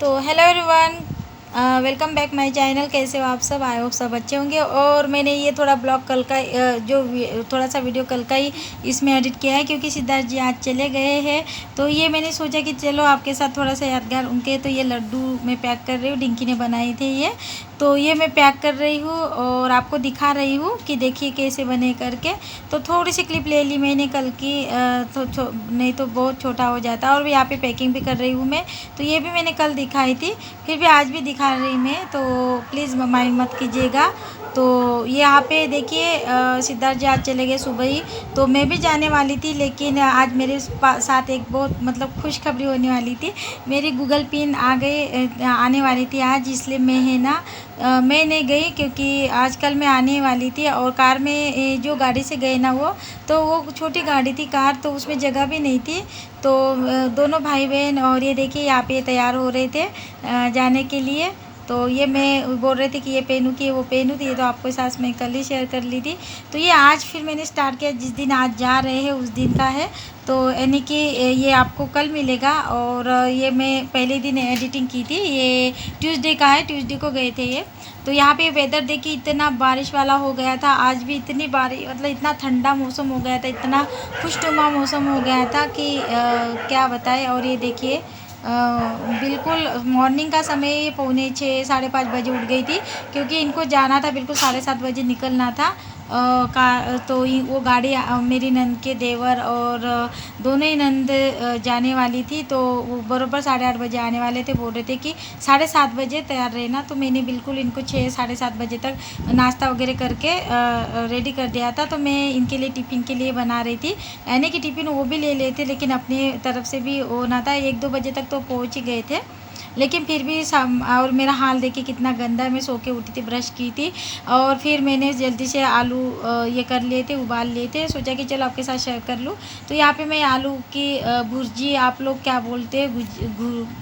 तो hello everyone, welcome back my channel. कैसे हो आप सब? आई होप सब अच्छे होंगे। और मैंने ये थोड़ा ब्लॉग कल का थोड़ा सा वीडियो कल का ही इसमें एडिट किया है, क्योंकि सिद्धार्थ जी आज चले गए हैं। तो ये मैंने सोचा कि चलो आपके साथ थोड़ा सा यादगार उनके। तो ये लड्डू मैं पैक कर रही हूँ, डिंकी ने बनाए थे ये। तो ये मैं पैक कर रही हूँ और आपको दिखा रही हूँ कि देखिए कैसे बने करके। तो थोड़ी सी क्लिप ले ली मैंने कल की, नहीं तो बहुत छोटा हो जाता। और यहाँ पे पैकिंग भी कर रही हूँ मैं। तो ये भी मैंने कल दिखाई थी, फिर भी आज भी दिखा रही मैं, तो प्लीज़ माइंड मत कीजिएगा। तो ये यहाँ पे देखिए, सिद्धार्थ जी आज चले गए सुबह ही। तो मैं भी जाने वाली थी, लेकिन आज मेरे साथ एक बहुत मतलब खुशखबरी होने वाली थी। मेरी गूगल पिन आ गई, आने वाली थी आज, इसलिए मैं है ना मैं नहीं गई, क्योंकि आजकल मैं आने वाली थी। और कार में जो गाड़ी से गए ना वो छोटी गाड़ी थी कार, तो उसमें जगह भी नहीं थी। तो दोनों भाई बहन, और ये देखिए यहाँ पे तैयार हो रहे थे जाने के लिए। तो ये मैं बोल रहे थे कि ये पहनूँ कि वो पहनूँ, तो ये तो आपके साथ मैं कल ही शेयर कर ली थी। तो ये आज फिर मैंने स्टार्ट किया, जिस दिन आज जा रहे हैं उस दिन का है। तो यानी कि ये आपको कल मिलेगा। और ये मैं पहले दिन एडिटिंग की थी, ये ट्यूसडे का है, ट्यूसडे को गए थे ये। तो यहाँ पे वेदर देखिए, इतना बारिश वाला हो गया था आज भी, इतनी बारिश मतलब इतना ठंडा मौसम हो गया था, इतना खुशनुमा मौसम हो गया था कि क्या बताएं। और ये देखिए बिल्कुल मॉर्निंग का समय, ये 5:45 5:30 बजे उठ गई थी, क्योंकि इनको जाना था, बिल्कुल 7:30 बजे निकलना था। तो वो गाड़ी मेरी नंद के देवर और दोनों ही नंद जाने वाली थी। तो वो बराबर 8:30 बजे आने वाले थे। बोल रहे थे कि 7:30 बजे तैयार रहना। तो मैंने बिल्कुल इनको 6 7:30 बजे तक नाश्ता वगैरह करके रेडी कर दिया था। तो मैं इनके लिए टिफ़िन के लिए बना रही थी, यानी कि टिफ़िन वो भी ले लेते, लेकिन अपनी तरफ से भी होना था। 1-2 बजे तक तो पहुँच ही गए थे, लेकिन फिर भी और मेरा हाल देखिए कितना गंदा है। मैं सो के उठी थी, ब्रश की थी, और फिर मैंने जल्दी से आलू ये कर लिए थे, उबाल लिए थे। सोचा कि चलो आपके साथ शेयर कर लूँ। तो यहाँ पे मैं आलू की भुर्जी, आप लोग क्या बोलते हैं,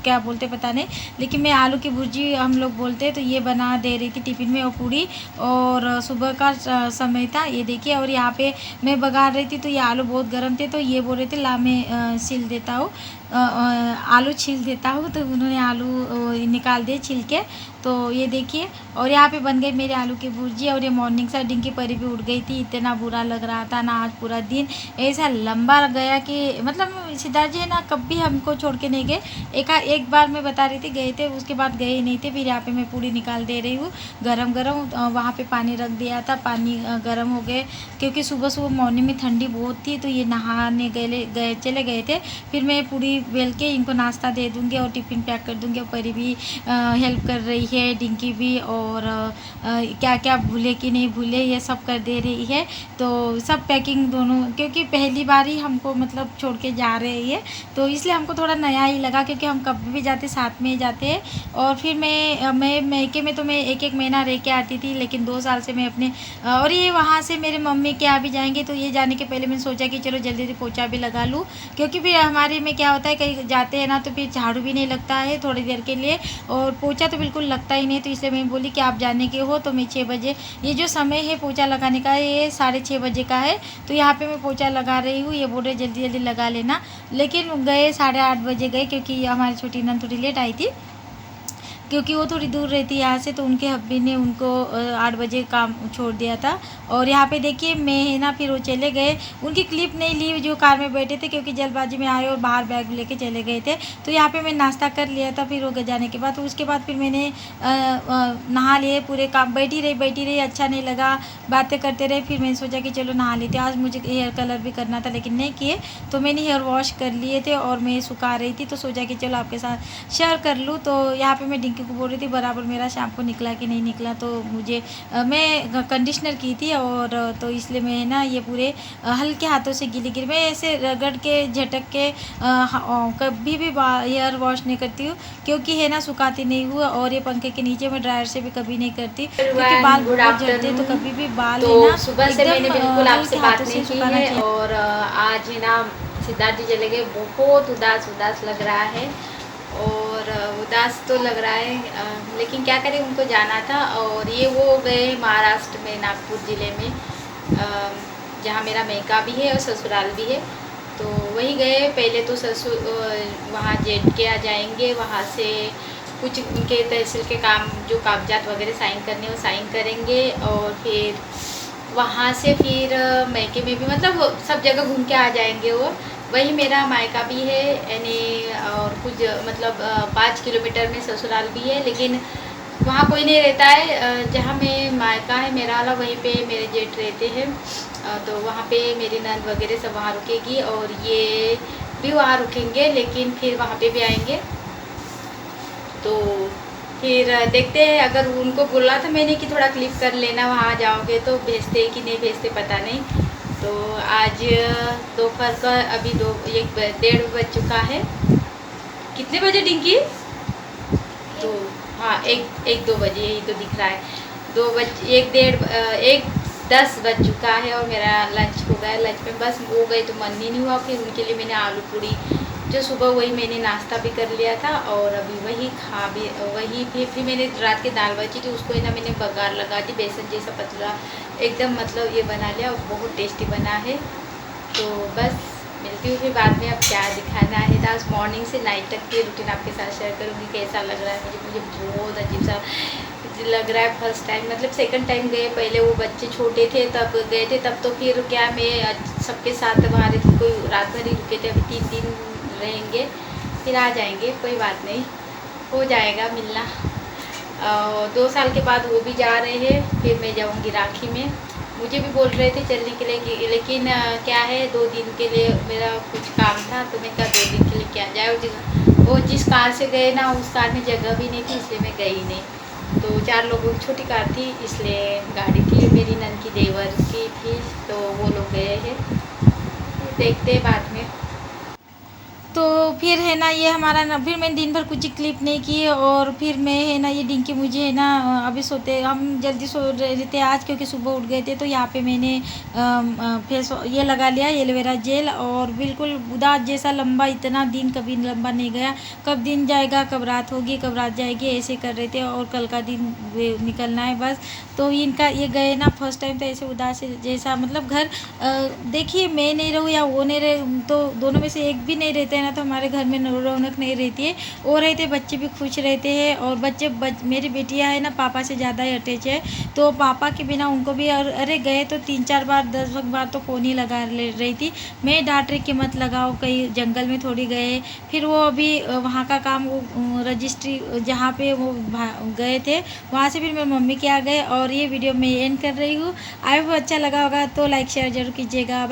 क्या बोलते पता नहीं, लेकिन मैं आलू की भुर्जी हम लोग बोलते हैं। तो ये बना दे रही थी टिफ़िन में, और पूड़ी। और सुबह का समय था, ये देखिए। और यहाँ पे मैं बघार रही थी, तो ये आलू बहुत गर्म थे, तो ये बोल रहे थे ला मैं सिल देता हूँ, आलू छील देता हूँ। तो उन्होंने आलू निकाल दिए छिल के। तो ये देखिए, और यहाँ पे बन गई मेरे आलू की भुर्जी। और ये मॉर्निंग से डिंकी परी भी उठ गई थी, इतना बुरा लग रहा था ना। आज पूरा दिन ऐसा लंबा गया कि मतलब सिद्धार्थ जी है ना कभी हमको छोड़ के नहीं गए। एक बार मैं बता रही थी गए थे, उसके बाद गए ही नहीं थे। फिर यहाँ पे मैं पूड़ी निकाल दे रही हूँ गरम गरम। वहाँ पे पानी रख दिया था, पानी गर्म हो गए, क्योंकि सुबह सुबह मॉर्निंग में ठंडी बहुत थी। तो ये नहाने चले गए थे। फिर मैं पूड़ी बेल के इनको नाश्ता दे दूँगी और टिफ़िन पैक कर दूँगी। और परी भी हेल्प कर रही है, डिंकी भी, और क्या क्या भूले कि नहीं भूले ये सब कर दे रही है। तो सब पैकिंग दोनों, क्योंकि पहली बार ही हमको मतलब छोड़ के जा रहे हैं, तो इसलिए हमको थोड़ा नया ही लगा, क्योंकि हम कभी भी जाते साथ में ही जाते हैं। और फिर मैं मैके में तो मैं 1-1 महीना रह के आती थी, लेकिन 2 साल से मैं अपने और ये वहाँ से मेरे मम्मी के यहाँ भी जाएंगे। तो ये जाने के पहले मैंने सोचा कि चलो जल्दी से पोछा भी लगा लूँ, क्योंकि फिर हमारे में क्या होता है, कहीं जाते हैं ना तो फिर झाड़ू भी नहीं लगता है थोड़ी देर के लिए, और पोछा तो बिल्कुल लगता ही नहीं। तो इसलिए मैं बोली कि आप जाने के हो तो मैं 6 बजे, ये जो समय है पोछा लगाने का ये 6:30 बजे का है। तो यहाँ पे मैं पोछा लगा रही हूँ। ये बोल रहे जल्दी जल्दी लगा लेना, लेकिन गए 8:30 बजे गए, क्योंकि हमारी छोटी नंद थोड़ी लेट आई थी, क्योंकि वो थोड़ी दूर रहती है यहाँ से। तो उनके हस्बैंड ने उनको 8 बजे काम छोड़ दिया था। और यहाँ पे देखिए मैं है ना, फिर वो चले गए। उनकी क्लिप नहीं ली जो कार में बैठे थे, क्योंकि जल्दबाजी में आए और बाहर बैग लेके चले गए थे। तो यहाँ पे मैं नाश्ता कर लिया था फिर वो जाने के बाद। तो उसके बाद फिर मैंने नहा लिए, पूरे काम बैठी रही, अच्छा नहीं लगा, बातें करते रहे। फिर मैंने सोचा कि चलो नहा लेते। आज मुझे हेयर कलर भी करना था, लेकिन नहीं किए। तो मैंने हेयर वॉश कर लिए थे और मैं सुखा रही थी। तो सोचा कि चलो आपके साथ शेयर कर लूँ। तो यहाँ पे मैं डिंकी को बोल रही थी बराबर मेरा शैम्पू निकला कि नहीं निकला। तो मुझे मैं कंडीशनर की थी, और तो इसलिए मैं ना ये पूरे हल्के हाथों से गिली मैं ऐसे रगड़ के झटक के कभी भी हेयर वॉश नहीं करती हूँ, क्योंकि है ना सुखाती नहीं हुआ। और ये पंखे के नीचे मैं ड्रायर से भी कभी नहीं करती, क्योंकि बाल बहुत झड़ते हैं। तो कभी भी बाल तो है ना सुबह से मैंने बिल्कुल आपसे बात नहीं की है। चाहिए। और आज है ना सिद्धार्थ जी चले गए, बहुत उदास उदास लग रहा है, और उदास तो लग रहा है, लेकिन क्या करें, उनको जाना था। और ये वो गए महाराष्ट्र में, नागपुर ज़िले में, जहाँ मेरा मैका भी है और ससुराल भी है। तो वहीं गए। पहले तो ससुर वहाँ जेठ के आ जाएंगे, वहाँ से कुछ उनके तहसील के काम जो कागजात वगैरह साइन करने वो साइन करेंगे, और फिर वहाँ से फिर मैके में भी मतलब वो सब जगह घूम के आ जाएंगे वो। वही मेरा मायका भी है यानी, और कुछ मतलब 5 किलोमीटर में ससुराल भी है, लेकिन वहाँ कोई नहीं रहता है। जहाँ मैं मायका है मेरा वाला, वहीं पे मेरे जेठ रहते हैं। तो वहाँ पे मेरी नंद वगैरह सब वहाँ रुकेगी, और ये भी वहाँ रुकेंगे, लेकिन फिर वहाँ पे भी आएंगे। तो फिर देखते हैं, अगर उनको बोला था मैंने कि थोड़ा क्लिप कर लेना, वहाँ जाओगे तो भेजते कि नहीं भेजते पता नहीं। तो आज दोपहर का अभी 1:30 बज चुका है। कितने बजे डिंकी? तो हाँ, 1-2 बजे, यही तो दिख रहा है। 1:10 बज चुका है, और मेरा लंच हो गया। लंच में बस हो गए तो मन ही नहीं हुआ, फिर उनके लिए मैंने आलू पूड़ी जो सुबह वही मैंने नाश्ता भी कर लिया था, और अभी वही खा भी वही फिर मैंने रात की दाल बची थी, उसको है ना मैंने बघार लगा दी, बेसन जैसा पतला एकदम मतलब ये बना लिया, और बहुत टेस्टी बना है। तो बस मिलती हूँ फिर बाद में। अब क्या दिखाना है, आज मॉर्निंग से नाइट तक की रूटीन आपके साथ शेयर करूँगी। कैसा लग रहा है मुझे बहुत अजीब सा लग रहा है। फर्स्ट टाइम मतलब सेकंड टाइम गए, पहले वो बच्चे छोटे थे तब गए थे, तब तो फिर क्या मैं सबके साथ वहाँ रहती, कोई रात भर ही रुके थे। अभी 3 दिन रहेंगे, फिर आ जाएंगे, कोई बात नहीं, हो जाएगा मिलना। 2 साल के बाद वो भी जा रहे हैं, फिर मैं जाऊँगी राखी में। मुझे भी बोल रहे थे चलने के लिए, लेकिन क्या है 2 दिन के लिए मेरा कुछ काम था, तो मैं कहा 2 दिन के लिए क्या जाए। वो जिस कार से गए ना, उस कार में जगह भी नहीं थी, इसलिए मैं गई नहीं। तो 4 लोगों की छोटी कार थी, इसलिए गाड़ी थी मेरी नंद की देवर की थी, तो वो लोग गए हैं। देखते हैं बाद में। तो फिर है ना ये हमारा ना, फिर मैंने दिन भर कुछ क्लिप नहीं की, और फिर मैं है ना ये डिंकी मुझे है ना अभी सोते हम जल्दी सो रहे थे आज, क्योंकि सुबह उठ गए थे। तो यहाँ पे मैंने फेस ये लगा लिया एलोवेरा जेल, और बिल्कुल उदास जैसा लंबा, इतना दिन कभी लंबा नहीं गया। कब दिन जाएगा, कब रात होगी, कब रात जाएगी, ऐसे कर रहे थे, और कल का दिन निकलना है बस। तो इनका ये गए ना फर्स्ट टाइम, तो ऐसे उदास जैसा मतलब घर देखिए मैं नहीं रहूँ या वो नहीं रहे, तो दोनों में से एक भी नहीं रहते हैं ना, तो हमारे घर में रौनक नहीं रहती है। वो रहते बच्चे भी खुश रहते हैं, और मेरी बेटियां है ना पापा से ज़्यादा ही अटैच है। तो पापा के बिना उनको भी, और अरे गए तो 3-4 बार 10 बार तो फ़ोन ही लगा ले रही थी। मैं डांट रही कि मत लगाओ, कहीं जंगल में थोड़ी गए। फिर वो अभी वहाँ का काम, वो रजिस्ट्री जहाँ पे वो गए थे, वहाँ से फिर मेरी मम्मी के आ गए। और ये वीडियो मैं एंड कर रही हूँ। आई होप अच्छा लगा होगा, तो लाइक शेयर जरूर कीजिएगा।